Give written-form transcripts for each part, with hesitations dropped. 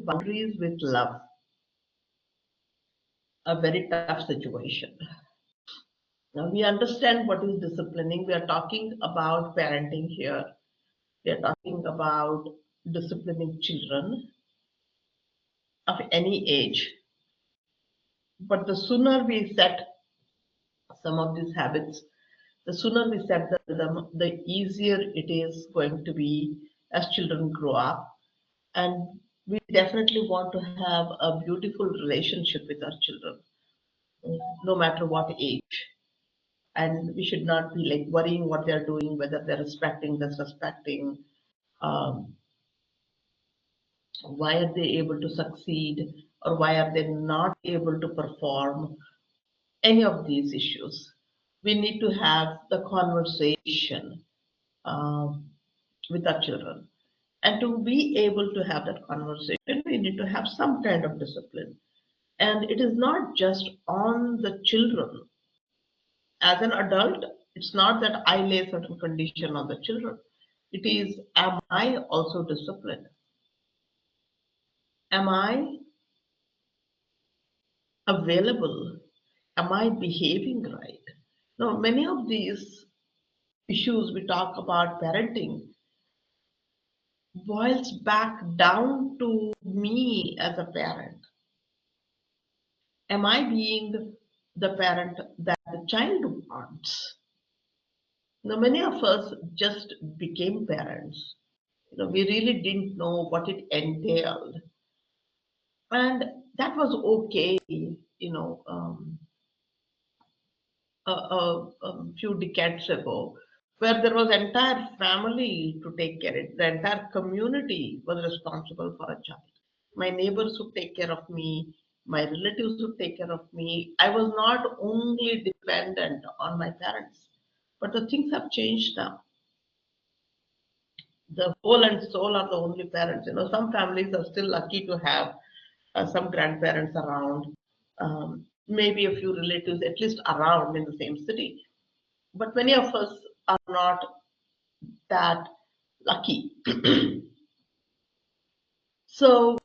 boundaries with love, a very tough situation. Now we understand what is disciplining. We are talking about parenting here. We are talking about disciplining children of any age. But the sooner we set some of these habits, the sooner we set them, the easier it is going to be as children grow up. And we definitely want to have a beautiful relationship with our children, no matter what age. And we should not be like worrying what they're doing, whether they're respecting, disrespecting, um, why are they able to succeed or why are they not able to perform any of these issues. We need to have the conversation um, with our children. And to be able to have that conversation, we need to have some kind of discipline. And it is not just on the children. As an adult, it's not that I lay certain condition on the children. It is, am I also disciplined? Am I available? Am I behaving right? Now, many of these issues we talk about parenting boils back down to me as a parent. Am I being the parent that the child wants? Now, many of us just became parents. We really didn't know what it entailed, and that was okay. A few decades ago, where there was entire family to take care of. The entire community was responsible for a child. My neighbors would take care of me. My relatives would take care of me. I was not only dependent on my parents, but the things have changed now. The whole and soul are the only parents. Some families are still lucky to have some grandparents around, maybe a few relatives at least around in the same city. But many of us are not that lucky. So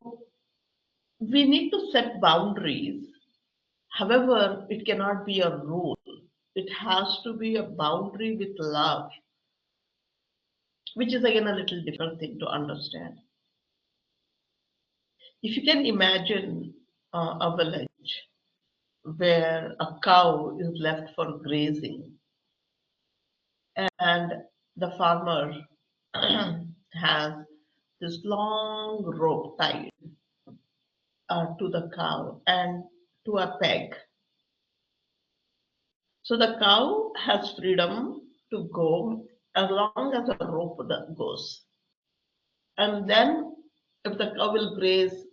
we need to set boundaries. However, it cannot be a rule. It has to be a boundary with love, which is again a little different thing to understand. If you can imagine a village where a cow is left for grazing and the farmer has this long rope tied to the cow and to a peg. So the cow has freedom to go as long as the rope goes. And then if the cow will graze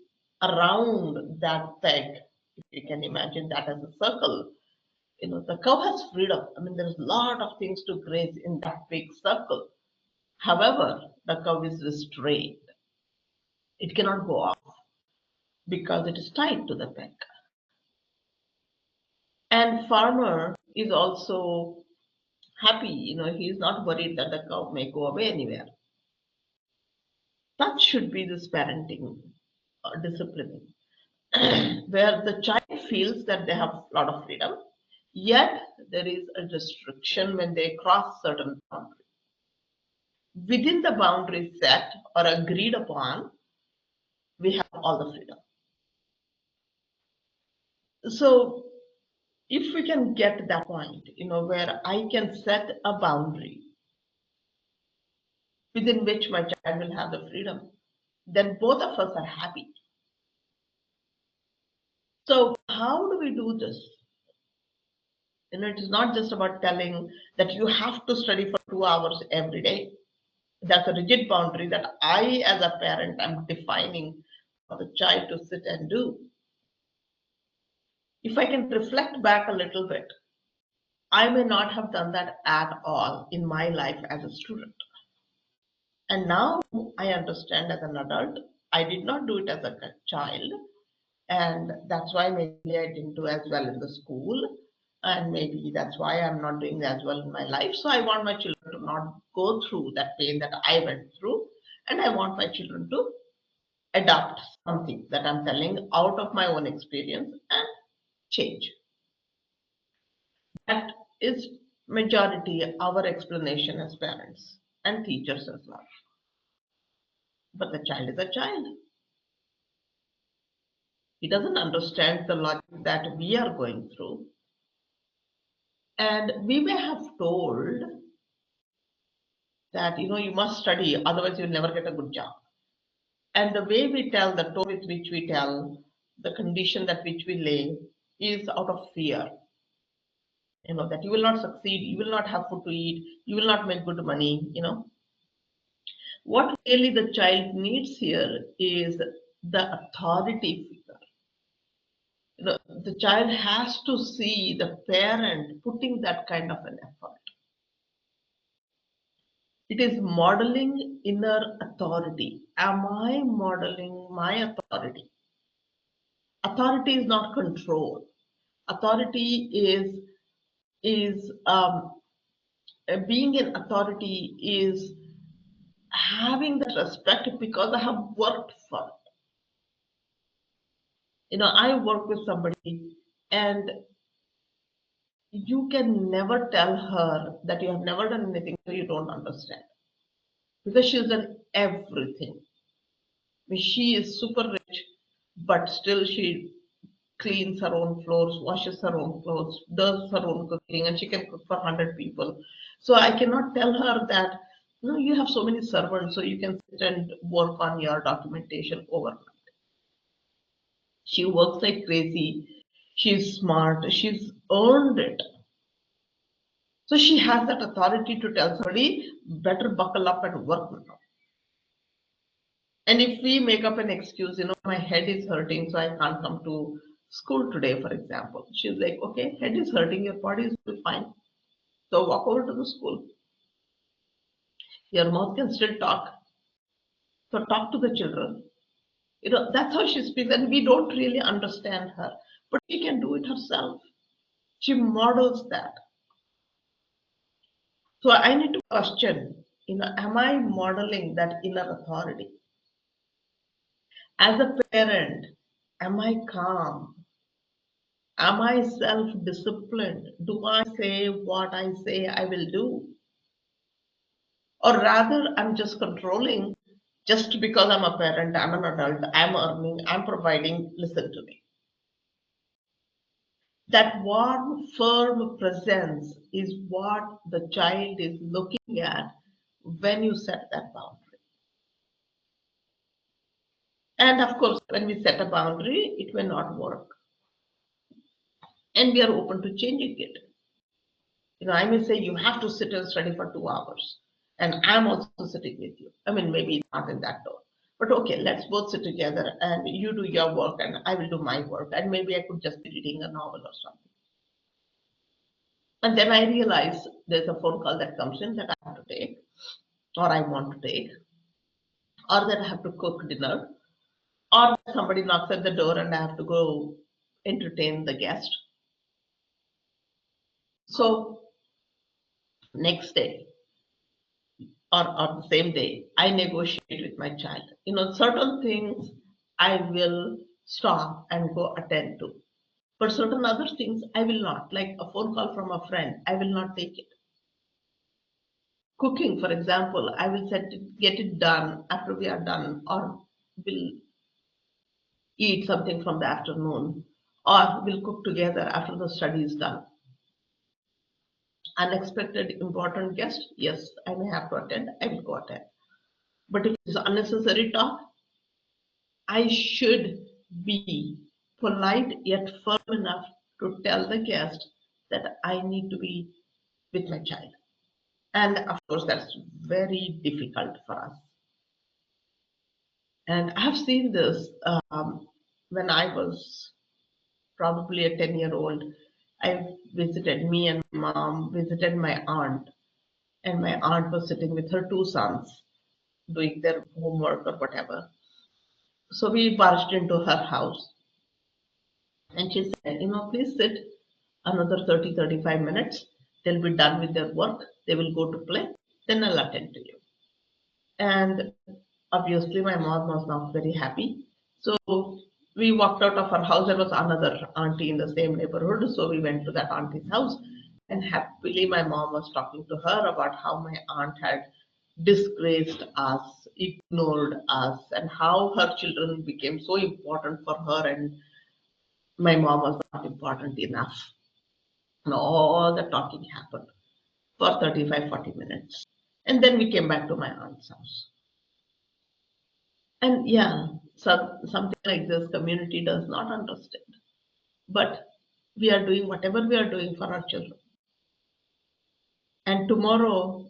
around that peg, if you can imagine that as a circle, the cow has freedom. I mean, there's a lot of things to graze in that big circle. However, the cow is restrained. It cannot go off because it is tied to the peg. And farmer is also happy, he is not worried that the cow may go away anywhere. That should be this parenting disciplining, where the child feels that they have a lot of freedom, yet there is a restriction when they cross certain boundaries. Within the boundaries set or agreed upon, we have all the freedom. So if we can get that point, where I can set a boundary within which my child will have the freedom, then both of us are happy. So how do we do this? It is not just about telling that you have to study for 2 hours every day. That's a rigid boundary that I, as a parent, am defining for the child to sit and do. If I can reflect back a little bit, I may not have done that at all in my life as a student. And now I understand as an adult, I did not do it as a child. And that's why maybe I didn't do as well in the school. And maybe that's why I'm not doing as well in my life. So I want my children to not go through that pain that I went through. And I want my children to adopt something that I'm telling out of my own experience and change. That is majority our explanation as parents and teachers as well. But the child is a child. He doesn't understand the logic that we are going through. And we may have told that, you must study, otherwise you'll never get a good job. And the way we tell, the tone with which we tell, the condition that which we lay is out of fear. That you will not succeed, you will not have food to eat, you will not make good money. What really the child needs here is the authority figure. The child has to see the parent putting that kind of an effort. It is modeling inner authority. Am I modeling my authority? Authority is not control. Authority is being in authority is having the respect because I have worked for it. I work with somebody and you can never tell her that you have never done anything so you don't understand because she's done everything. I mean, she is super rich, but still she cleans her own floors, washes her own clothes, does her own cooking, and she can cook for 100 people. So I cannot tell her that, no, you have so many servants, so you can sit and work on your documentation overnight. She works like crazy. She's smart. She's earned it. So she has that authority to tell somebody, better buckle up and work now. And if we make up an excuse, my head is hurting, so I can't come to school today, for example. She's like, okay, head is hurting, your body is fine. So walk over to the school. Your mouth can still talk. So talk to the children. That's how she speaks, and we don't really understand her. But she can do it herself. She models that. So I need to question, am I modeling that inner authority? As a parent, am I calm? Am I self-disciplined? Do I say what I say I will do? Or rather, I'm just controlling just because I'm a parent, I'm an adult, I'm earning, I'm providing, listen to me. That warm, firm presence is what the child is looking at when you set that boundary. And of course, when we set a boundary, it may not work. And we are open to changing it. I may say you have to sit and study for 2 hours. And I'm also sitting with you. I mean, maybe not in that tone. But okay, let's both sit together and you do your work and I will do my work. And maybe I could just be reading a novel or something. And then I realize there's a phone call that comes in that I have to take, or I want to take, or that I have to cook dinner, or somebody knocks at the door and I have to go entertain the guest. So next day or the same day, I negotiate with my child. Certain things I will stop and go attend to. But certain other things I will not, like a phone call from a friend, I will not take it. Cooking, for example, I will get it done after we are done, or we'll eat something from the afternoon, or we'll cook together after the study is done. Unexpected important guest, yes, I may have to attend, I will go attend. But if it's unnecessary talk, I should be polite yet firm enough to tell the guest that I need to be with my child. And of course, that's very difficult for us. And I've seen this when I was probably a 10-year-old. Me and my mom visited my aunt, and my aunt was sitting with her two sons doing their homework or whatever. So we barged into her house, and she said, please sit another 30-35 minutes. They'll be done with their work. They will go to play. Then I'll attend to you. And Obviously, my mom was not very happy. So we walked out of our house. There was another auntie in the same neighborhood. So we went to that auntie's house. And happily, my mom was talking to her about how my aunt had disgraced us, ignored us, and how her children became so important for her, and my mom was not important enough. And all the talking happened for 35, 40 minutes. And then we came back to my aunt's house. And yeah, something like this community does not understand. But we are doing whatever we are doing for our children. And tomorrow,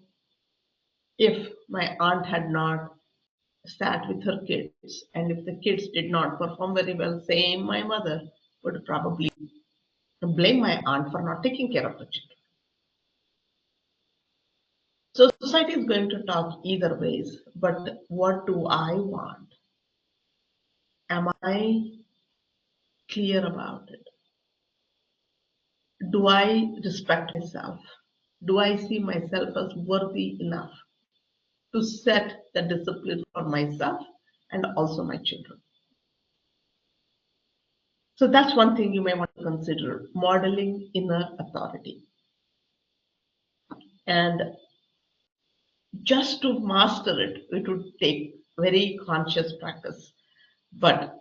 if my aunt had not sat with her kids, and if the kids did not perform very well, same my mother would probably blame my aunt for not taking care of the children. So society is going to talk either ways, but what do I want? Am I clear about it? Do I respect myself? Do I see myself as worthy enough to set the discipline for myself and also my children? So that's one thing you may want to consider, modeling inner authority. And just to master it, it would take very conscious practice. But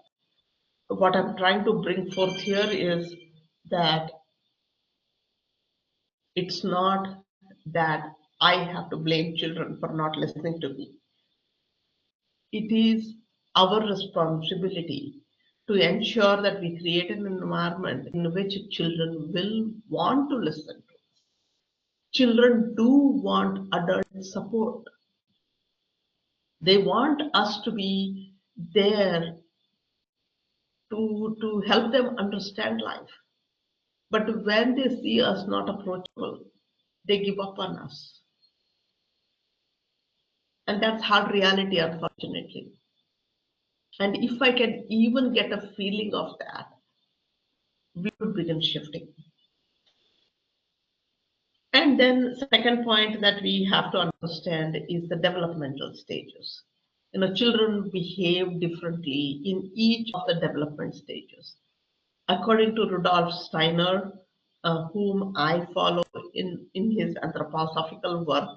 what I'm trying to bring forth here is that it's not that I have to blame children for not listening to me. It is our responsibility to ensure that we create an environment in which children will want to listen to. Children do want adult support. They want us to be there to help them understand life. But when they see us not approachable, they give up on us. And that's hard reality, unfortunately. And if I can even get a feeling of that, we would begin shifting. And then second point that we have to understand is the developmental stages. Children behave differently in each of the development stages. According to Rudolf Steiner, whom I follow in his anthroposophical work,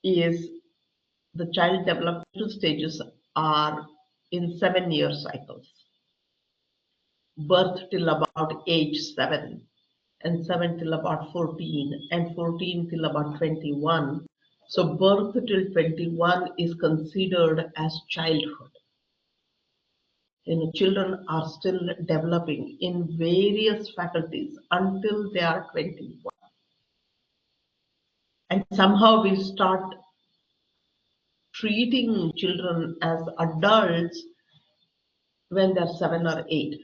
is the child developmental stages are in 7-year cycles. Birth till about age 7, and 7 till about 14, and 14 till about 21. So birth till 21 is considered as childhood. Children are still developing in various faculties until they are 21. And somehow we start treating children as adults when they're 7 or 8.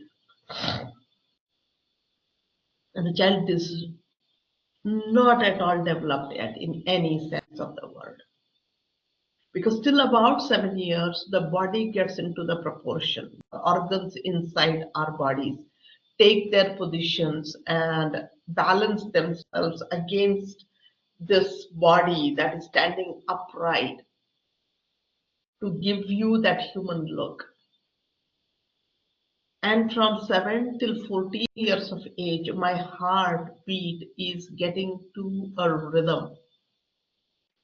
And the child is not at all developed yet in any sense of the word. Because till about 7 years, the body gets into the proportion. The organs inside our bodies take their positions and balance themselves against this body that is standing upright to give you that human look. And from 7 till 14 years of age, my heartbeat is getting to a rhythm.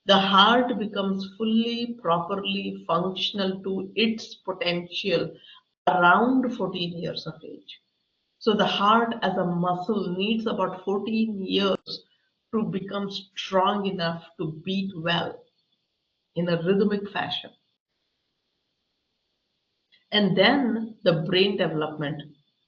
The heart becomes fully, properly functional to its potential around 14 years of age. So the heart as a muscle needs about 14 years to become strong enough to beat well in a rhythmic fashion. And then the brain development,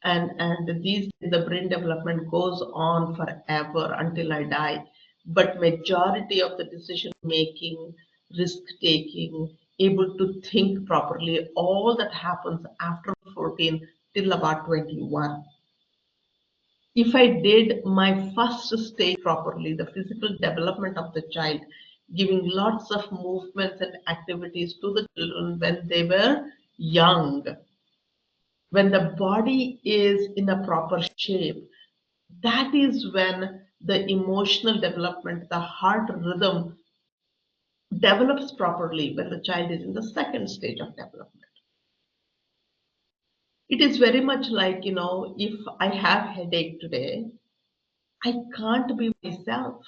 and the brain development goes on forever until I die. But majority of the decision making, risk taking, able to think properly, all that happens after 14 till about 21. If I did my first stage properly, the physical development of the child, giving lots of movements and activities to the children when they were young, when the body is in a proper shape, that is when the emotional development, the heart rhythm develops properly when the child is in the second stage of development. It is very much like, if I have headache today, I can't be myself.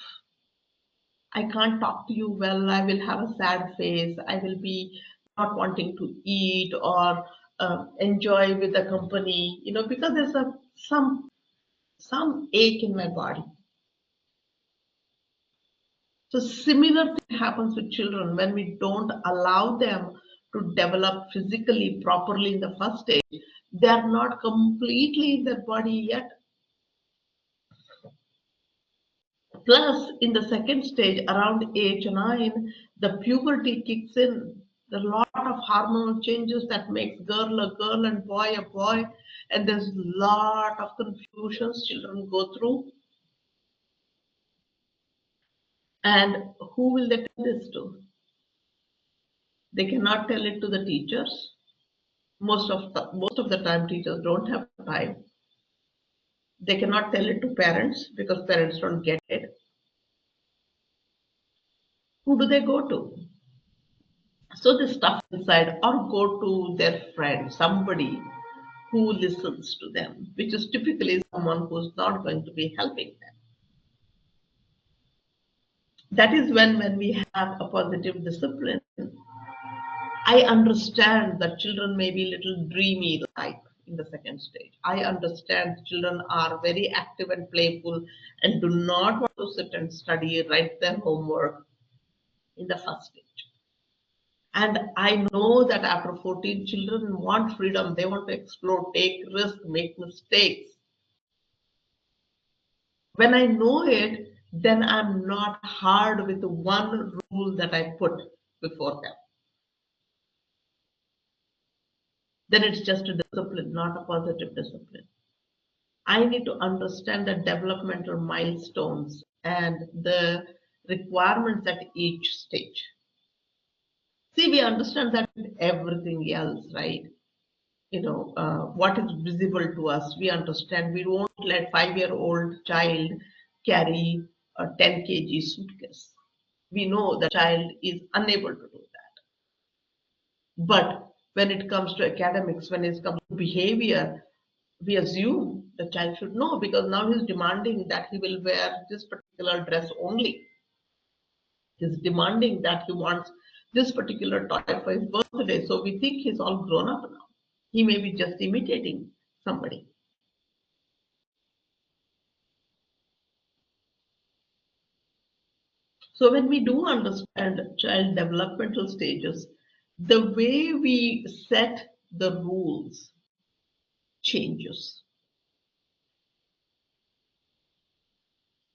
I can't talk to you well. I will have a sad face. I will be not wanting to eat or enjoy with the company, because there's some ache in my body. So similar thing happens with children when we don't allow them to develop physically properly in the first stage. They are not completely in their body yet. Plus, in the second stage, around age 9, the puberty kicks in. There are a lot of hormonal changes that makes girl a girl and boy a boy, and there's a lot of confusions children go through. And who will they tell this to? They cannot tell it to the teachers. Most of the time, teachers don't have time. They cannot tell it to parents because parents don't get it. Who do they go to? So they stuff inside or go to their friend, somebody who listens to them, which is typically someone who's not going to be helping them. That is when we have a positive discipline. I understand that children may be little dreamy like in the second stage. I understand children are very active and playful and do not want to sit and study, write their homework in the first stage. And I know that after 14, children want freedom. They want to explore, take risks, make mistakes. When I know it, then I'm not hard with the one rule that I put before them. Then it's just a discipline, not a positive discipline. I need to understand the developmental milestones and the requirements at each stage. See, we understand that with everything else, right? What is visible to us, we understand. We won't let 5-year-old child carry a 10 kg suitcase. We know the child is unable to do that. But when it comes to academics, when it comes to behavior, we assume the child should know because now he's demanding that he will wear this particular dress only. He's demanding that he wants this particular toy for his birthday. So we think he's all grown up now. He may be just imitating somebody. So when we do understand child developmental stages, the way we set the rules changes.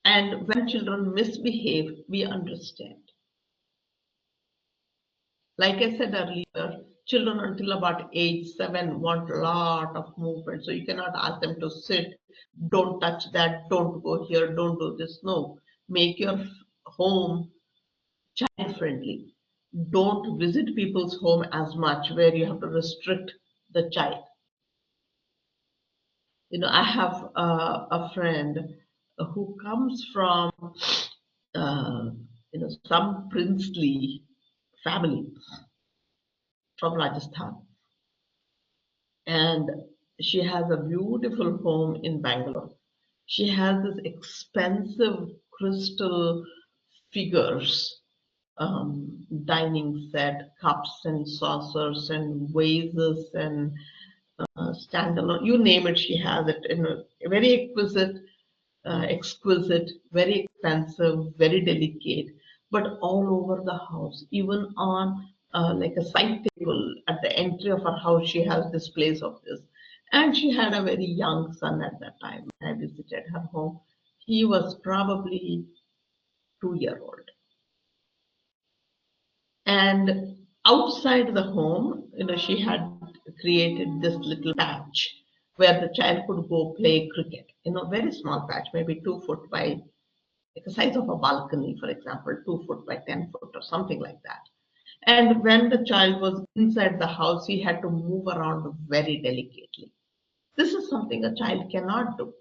And when children misbehave, we understand. Like I said earlier, children until about age 7 want a lot of movement. So you cannot ask them to sit, don't touch that, don't go here, don't do this. No, make your home child friendly. Don't visit people's home as much where you have to restrict the child. I have a friend who comes from some princely family from Rajasthan, and she has a beautiful home in Bangalore. She has this expensive crystal figures, dining set, cups and saucers and vases and standalone, you name it, she has it in a very exquisite, very expensive, very delicate, but all over the house, even on like a side table at the entry of her house, she has displays of this. And she had a very young son at that time. When I visited her home, he was probably 2 year old. And outside the home, she had created this little patch where the child could go play cricket. Very small patch, maybe 2 foot by like the size of a balcony, for example, 2 foot by 10 foot or something like that. And when the child was inside the house, he had to move around very delicately. This is something a child cannot do.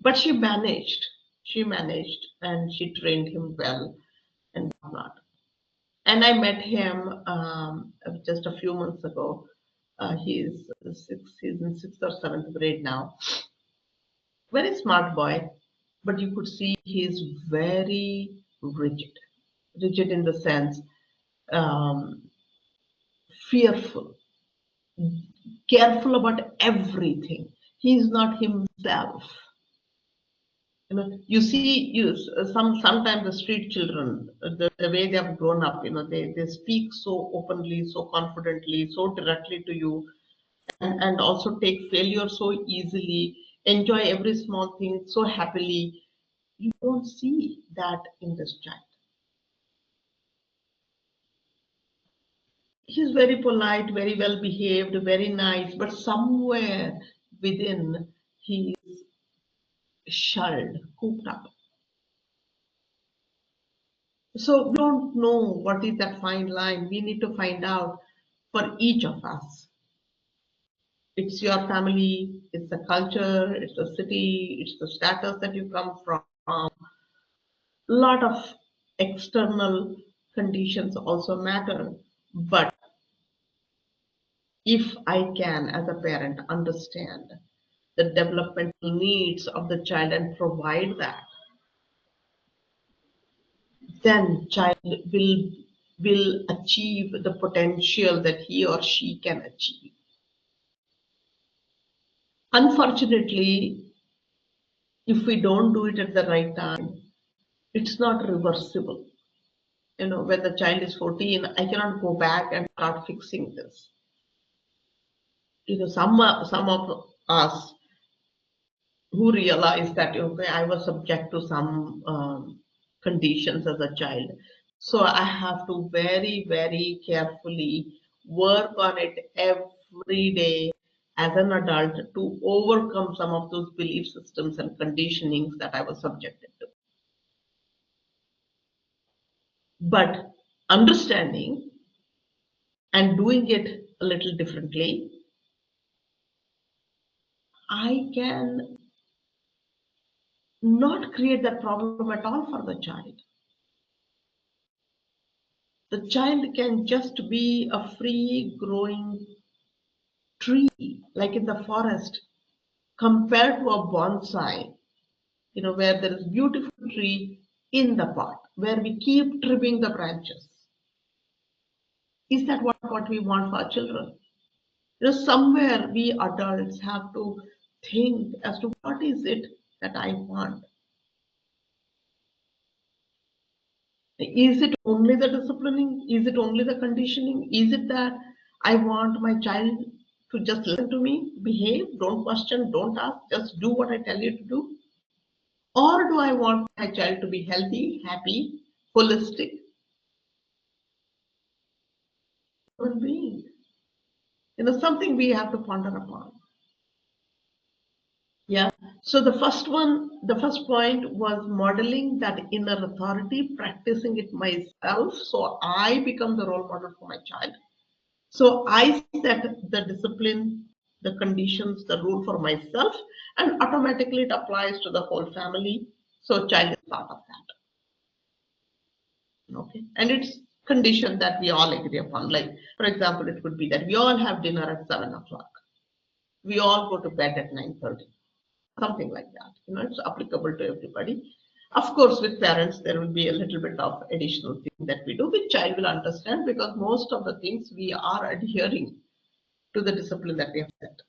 But she managed. She managed and she trained him well and whatnot. And I met him just a few months ago. He's in sixth or seventh grade now. Very smart boy, but you could see he's very rigid. Rigid in the sense, um, fearful, careful about everything. He's not himself. You see, sometimes the street children, the way they have grown up, they speak so openly, so confidently, so directly to you, and also take failure so easily, enjoy every small thing so happily. You don't see that in this child. He's very polite, very well behaved, very nice, but somewhere within he's shelled, cooped up. So we don't know what is that fine line. We need to find out for each of us. It's your family, it's the culture, it's the city, it's the status that you come from. A lot of external conditions also matter. But if I can, as a parent, understand the developmental needs of the child and provide that, then child will achieve the potential that he or she can achieve. Unfortunately, if we don't do it at the right time, it's not reversible. When the child is 14, I cannot go back and start fixing this. Some of us who realize that, okay, I was subject to some conditions as a child, so I have to very, very carefully work on it every day as an adult to overcome some of those belief systems and conditionings that I was subjected to. But understanding and doing it a little differently, I can not create that problem at all for the child. The child can just be a free growing tree, like in the forest, compared to a bonsai, where there is beautiful tree in the pot, where we keep trimming the branches. Is that what we want for our children? Somewhere we adults have to think as to what is it that I want. Is it only the disciplining? Is it only the conditioning? Is it that I want my child to just listen to me, behave, don't question, don't ask, just do what I tell you to do? Or do I want my child to be healthy, happy, holistic human being? Something we have to ponder upon. Yeah. So the first point was modeling that inner authority, practicing it myself. So I become the role model for my child. So I set the discipline, the conditions, the rule for myself, and automatically it applies to the whole family. So child is part of that. Okay. And it's condition that we all agree upon. Like, for example, it could be that we all have dinner at 7 o'clock. We all go to bed at 9:30. Something like that. It's applicable to everybody. Of course, with parents, there will be a little bit of additional thing that we do, which child will understand because most of the things we are adhering to the discipline that we have set.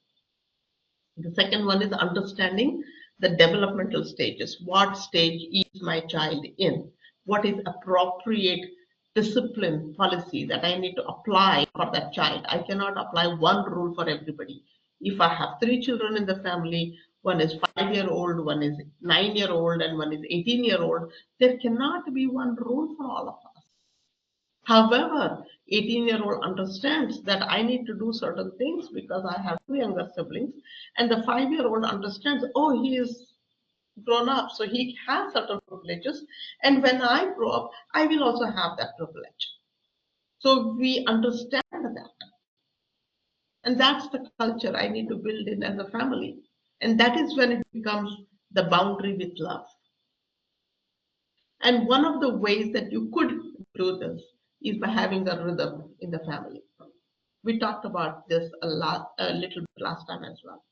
The second one is understanding the developmental stages. What stage is my child in? What is appropriate discipline policy that I need to apply for that child? I cannot apply one rule for everybody. If I have 3 children in the family, one is 5-year-old, one is 9-year-old, and one is 18-year-old, there cannot be one rule for all of us. However, 18-year-old understands that I need to do certain things because I have 2 younger siblings, and the 5-year-old understands, oh, he is grown up, so he has certain privileges, and when I grow up, I will also have that privilege. So we understand that, and that's the culture I need to build in as a family, and that is when it becomes the boundary with love. And one of the ways that you could do this is by having a rhythm in the family. We talked about this a little bit last time as well.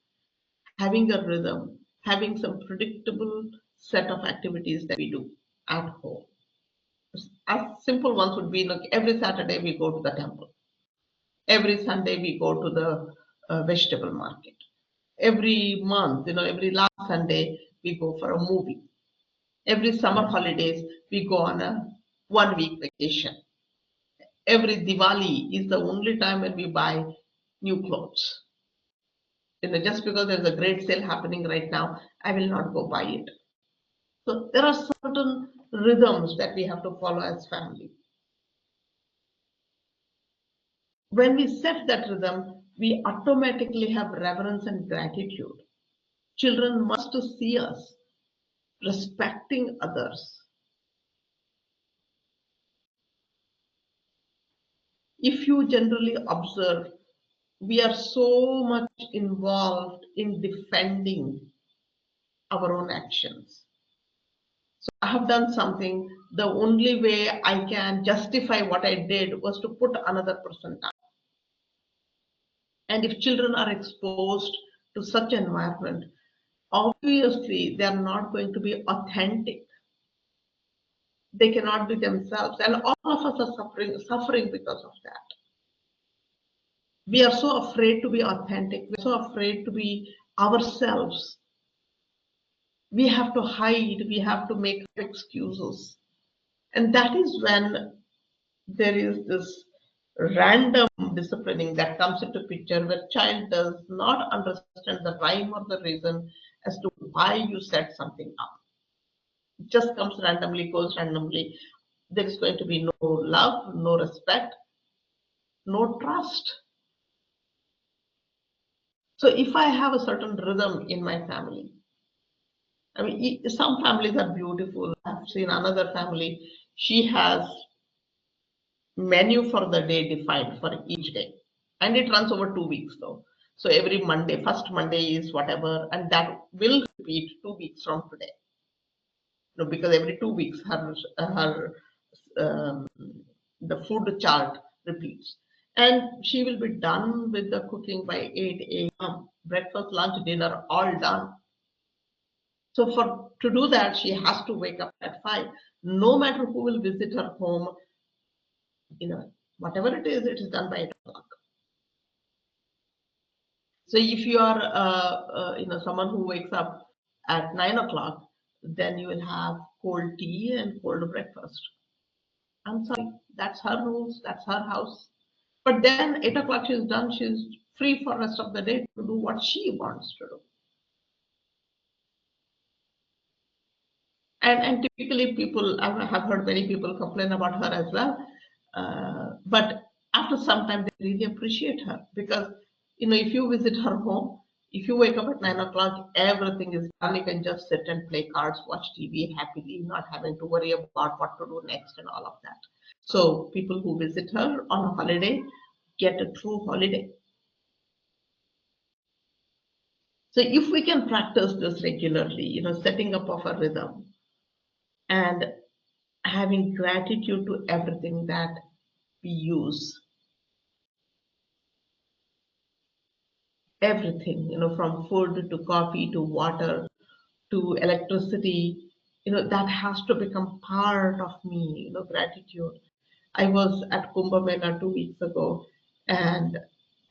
Having a rhythm, having some predictable set of activities that we do at home. As simple ones would be like every Saturday we go to the temple. Every Sunday we go to the vegetable market. Every month, every last Sunday we go for a movie. Every summer holidays we go on a 1 week vacation. Every Diwali is the only time when we buy new clothes. Just because there's a great sale happening right now, I will not go buy it. So there are certain rhythms that we have to follow as family. When we set that rhythm, we automatically have reverence and gratitude. Children must see us respecting others. If you generally observe, we are so much involved in defending our own actions. So I have done something, the only way I can justify what I did was to put another person down. And if children are exposed to such environment, obviously they are not going to be authentic. They cannot be themselves, and all of us are suffering because of that. We are so afraid to be authentic. We're so afraid to be ourselves. We have to hide. We have to make excuses. And that is when there is this random disciplining that comes into picture where child does not understand the rhyme or the reason as to why you set something up. It just comes randomly, goes randomly. There is going to be no love, no respect, no trust. So if I have a certain rhythm in my family, I mean, some families are beautiful. I've seen another family, she has menu for the day defined for each day. And it runs over 2 weeks though. So every Monday, first Monday is whatever, and that will repeat 2 weeks from today. Because every 2 weeks her um, the food chart repeats. And she will be done with the cooking by 8 a.m. Breakfast, lunch, dinner, all done. So for to do that, she has to wake up at 5. No matter who will visit her home, whatever it is done by 8 o'clock. So if you are, someone who wakes up at 9 o'clock, then you will have cold tea and cold breakfast. I'm sorry, that's her rules, that's her house. But then 8 o'clock she's done, she's free for rest of the day to do what she wants to do. And typically people, I have heard many people complain about her as well. But after some time, they really appreciate her because, if you visit her home, if you wake up at 9 o'clock, everything is done. You can just sit and play cards, watch TV happily, not having to worry about what to do next and all of that. So people who visit her on a holiday get a true holiday. So if we can practice this regularly, setting up of a rhythm and having gratitude to everything that we use, everything, from food to coffee to water to electricity, that has to become part of me, gratitude. I was at Kumbh Mela 2 weeks ago, and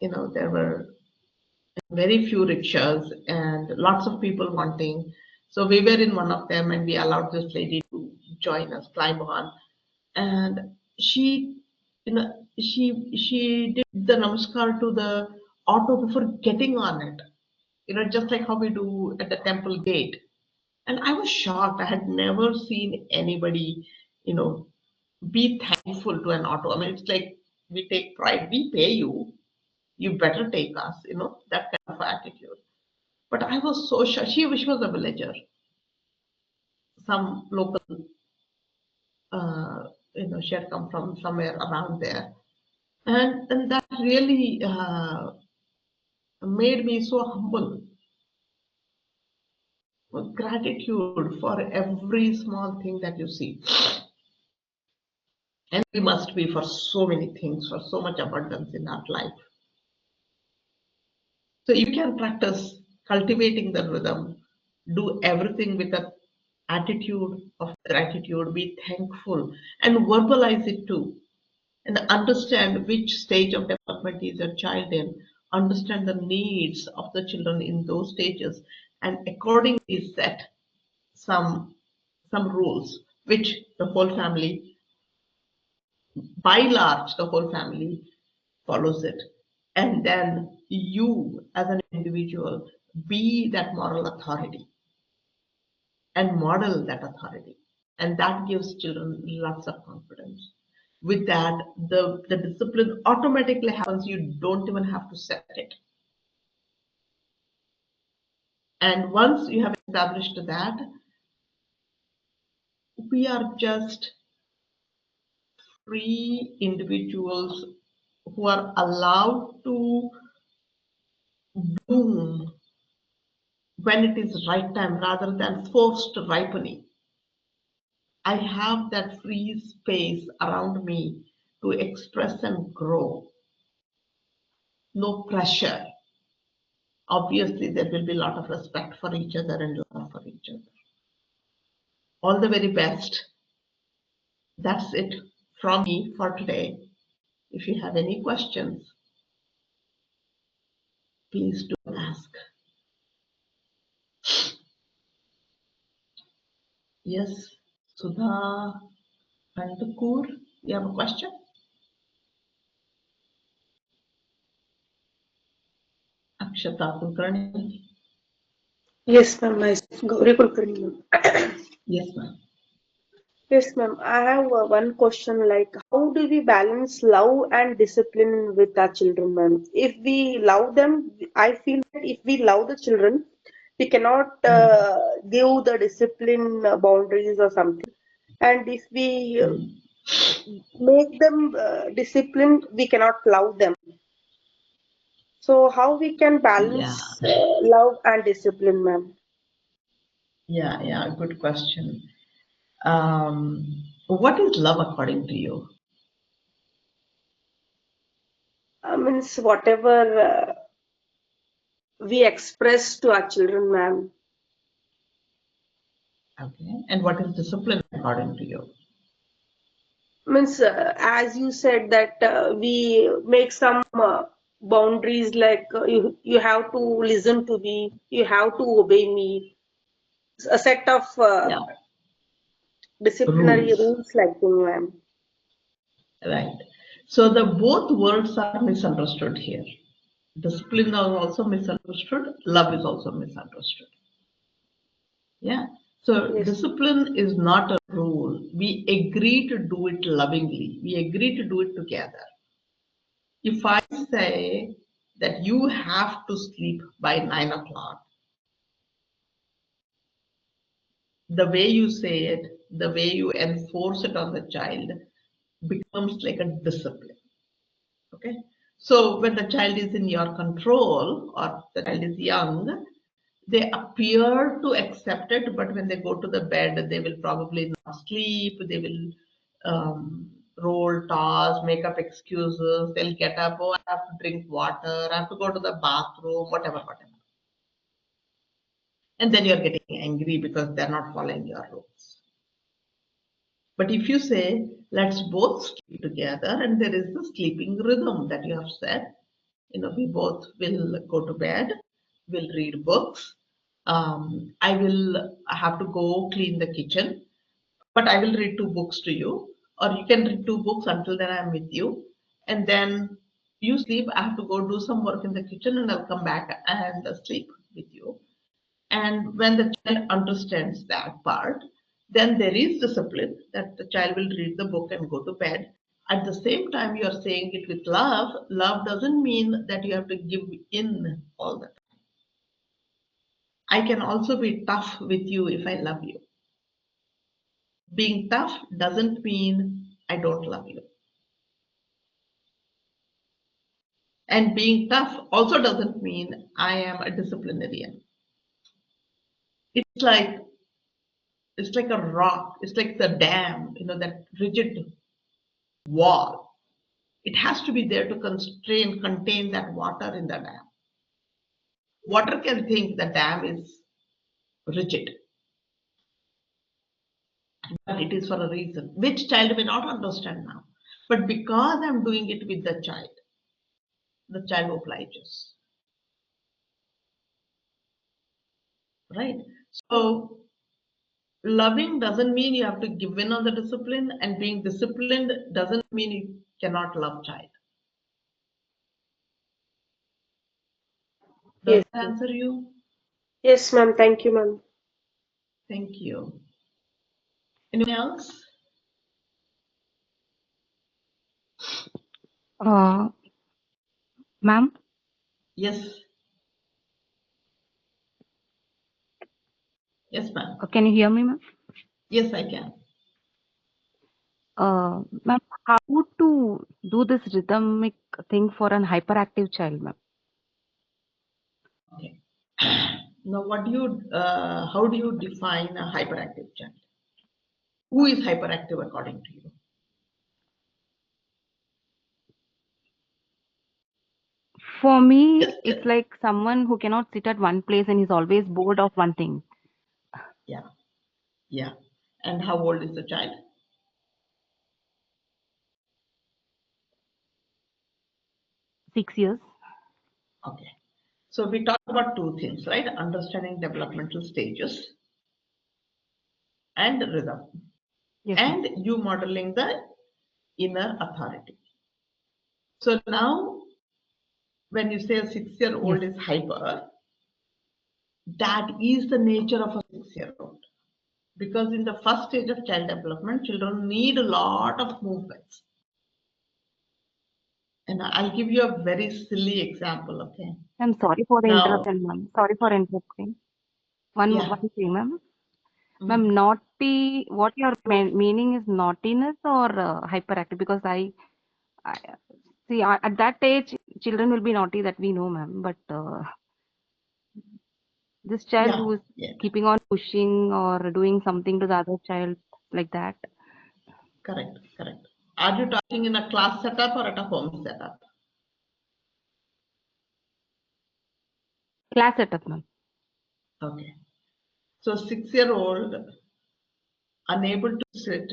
there were very few rickshaws and lots of people wanting. So we were in one of them, and we allowed this lady to join us, climb on, and she, she did the namaskar to the auto before getting on it. Just like how we do at the temple gate. And I was shocked. I had never seen anybody, you know, be thankful to an auto. I mean, it's like we take pride. We pay you. You better take us, that kind of attitude. But I was so shocked. She was a villager, some local, she had come from somewhere around there. And that really made me so humble. Gratitude for every small thing that you see. And we must be for so many things, for so much abundance in our life. So you can practice cultivating the rhythm, do everything with an attitude of gratitude, be thankful, and verbalize it too. And understand which stage of development is your child in, understand the needs of the children in those stages, and accordingly set some rules which the whole family, by large, the whole family follows it. And then you, as an individual, be that moral authority and model that authority. And that gives children lots of confidence. With that, the discipline automatically happens. You don't even have to set it. And once you have established that, we are just free individuals who are allowed to bloom when it is right time rather than forced ripening. I have that free space around me to express and grow. No pressure. Obviously, there will be a lot of respect for each other and love for each other. All the very best. That's it from me for today. If you have any questions, please do ask. Yes, Sudha Kandakur, you have a question? Akshata Kulkarni. Yes, ma'am. Gauri Kulkarni, ma'am. Yes, ma'am. Yes, ma'am. I have one question like, how do we balance love and discipline with our children, ma'am? If we love them, I feel that if we love the children, we cannot give the discipline boundaries or something. And if we make them disciplined, we cannot love them. So, how we can Yeah, balance love and discipline, ma'am? yeah, good question. What is love according to you? Means whatever we express to our children, ma'am. Okay, and what is discipline according to you? Means as you said that we make some boundaries like you have to listen to me, you have to obey me. A set of Yeah, disciplinary rules, rules like thing, ma'am. right? So the both words are misunderstood here. Discipline is also misunderstood. Love is also misunderstood. Yeah. So Yes. discipline is not a rule. We agree to do it lovingly. We agree to do it together. If I say that you have to sleep by 9 o'clock, the way you say it, the way you enforce it on the child becomes like a discipline. Okay. So when the child is in your control or the child is young, they appear to accept it, but when they go to the bed, they will probably not sleep. They will roll, toss, make up excuses. They'll get up, oh, I have to drink water, I have to go to the bathroom, whatever. And then you're getting angry because they're not following your rules. But if you say, let's both sleep together, and there is the sleeping rhythm that you have said, we both will go to bed, we'll read books. I will have to go clean the kitchen, but I will read 2 books to you, or you can read 2 books until then I'm with you. And then you sleep, I have to go do some work in the kitchen, and I'll come back and sleep with you. And when the child understands that part, then there is discipline that the child will read the book and go to bed. At the same time, you are saying it with love. Love doesn't mean that you have to give in all the time. I can also be tough with you if I love you. Being tough doesn't mean I don't love you. And being tough also doesn't mean I am a disciplinarian. It's like a rock. It's like the dam, that rigid. wall. It has to be there to contain that water in the dam. Water can think the dam is rigid, but it is for a reason, which child may not understand now. But because I'm doing it with the child obliges, right? So loving doesn't mean you have to give in on the discipline, and being disciplined doesn't mean you cannot love child. Does Yes, that ma'am. answer you? Yes, ma'am. Thank you, ma'am. Thank you. Anyone else? Uh, Ma'am, Yes. Yes, ma'am. can you hear me, ma'am? Yes, I can. Ma'am, how to do this rhythmic thing for an hyperactive child, ma'am? Okay. Now, how do you define a hyperactive child? Who is hyperactive according to you? For me, Just, it's like someone who cannot sit at one place and is always bored of one thing. yeah, yeah. And how old is the child? 6 years. Okay. So we talked about two things, right? Understanding developmental stages and rhythm, Yes, ma'am. and you modeling the inner authority. So now, when you say a 6-year-old Yes. is hyper, that is the nature of a 6-year-old. Because in the first stage of child development, children need a lot of movements. And I'll give you a very silly example, okay? I'm sorry for the Now, interruption, ma'am. Sorry for interrupting. One yeah. thing, ma'am. Mm. Ma'am, naughty, what your meaning is naughtiness or hyperactive? Because I see at that age, children will be naughty, that we know, ma'am. But this child Yeah, who is yeah, keeping on pushing or doing something to the other child like that. correct, correct. Are you talking in a class setup or at a home setup? Class setup, ma'am. Okay. So 6-year-old unable to sit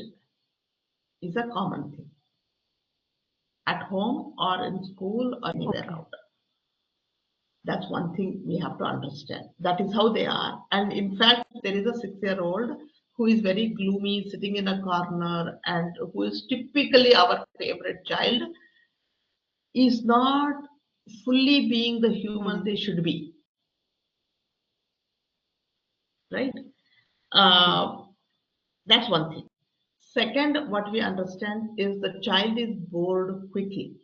is a common thing at home or in school or anywhere Okay. out. That's one thing we have to understand. That is how they are. And in fact, there is a 6-year-old who is very gloomy, sitting in a corner, and who is typically our favorite child, is not fully being the human they should be, right? Yes, ma'am. That's one thing. Second, what we understand is the child is bored quickly.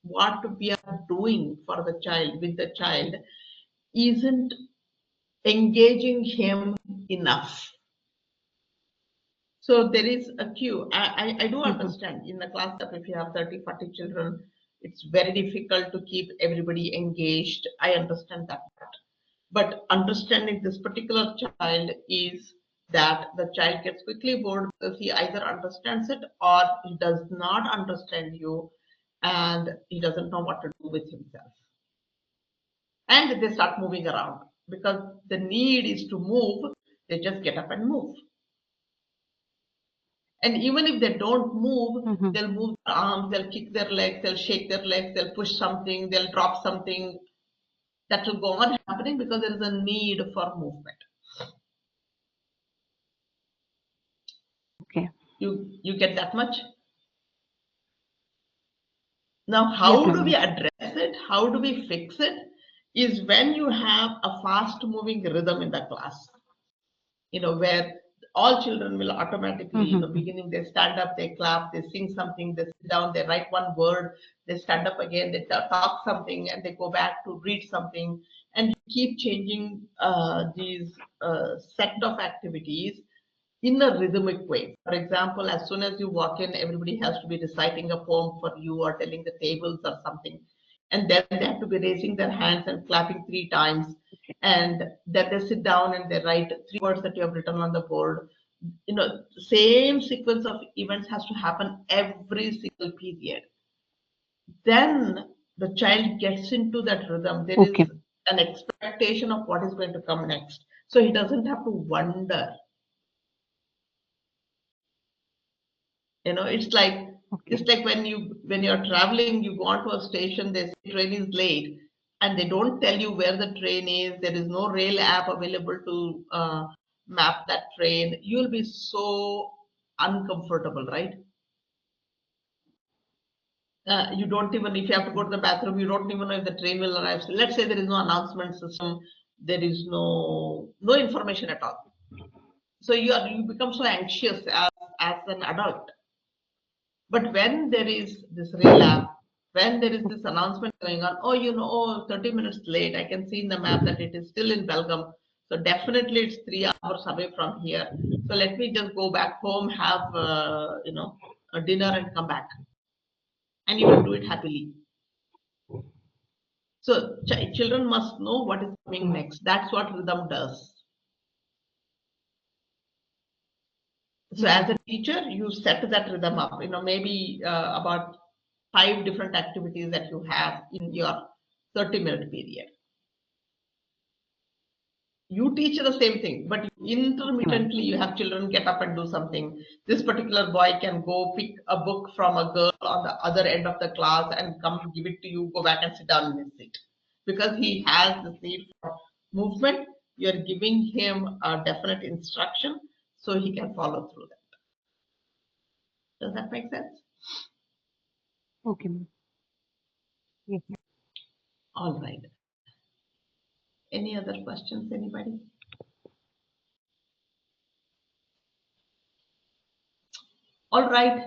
What we are doing for the child, with the child, isn't engaging him enough. So there is a cue. I do Mhm. understand in the class that if you have 30, 40 children, it's very difficult to keep everybody engaged. I understand that. But understanding this particular child is that the child gets quickly bored because he either understands it or he does not understand you and he doesn't know what to do with himself. And they start moving around because the need is to move, they just get up and move. And even if they don't move, Mhm. they'll move their arms, they'll kick their legs, they'll shake their legs, they'll push something, they'll drop something. That will go on happening because there is a need for movement. Okay. You get that much? Now, Yes, how do ma'am. we Yes. address it? How do we fix it? Is when you have a fast moving rhythm in the class, where all children will automatically, Mhm. beginning, they stand up, they clap, they sing something, they sit down, they write one word, they stand up again, they talk something, and they go back to read something, and you keep changing these set of activities in a rhythmic way. For example, as soon as you walk in, everybody has to be reciting a poem for you or telling the tables or something. And then they have to be raising their hands and clapping 3 times. And then they sit down and they write 3 words that you have written on the board. same sequence of events has to happen every single period. Then the child gets into that rhythm. There is Okay. an expectation of what is going to come next. So he doesn't have to wonder. It's like Okay. when you're traveling, you go onto a station, they say train is late, and they don't tell you where the train is. There is no rail app available to map that train. You'll be so uncomfortable, right? You don't even, if you have to go to the bathroom, you don't even know if the train will arrive. So let's say there is no announcement system, there is no information at all. So you become so anxious as an adult. But when there is this rail app, when there is this announcement going on, oh, 30 minutes late, I can see in the map that it is still in Belgaum. So definitely it's 3 hours away from here. So let me just go back home, have a dinner and come back. And you will do it happily. So children must know what is coming next. That's what rhythm does. So as a teacher, you set that rhythm up. Maybe about 5 different activities that you have in your 30-minute period. You teach the same thing, but intermittently you have children get up and do something. This particular boy can go pick a book from a girl on the other end of the class and come give it to you, go back and sit down in his seat. Because he has this need for movement, you're giving him a definite instruction so he can follow through that. Does that make sense? Okay, ma'am. Yes. All right. Any other questions, anybody? All right.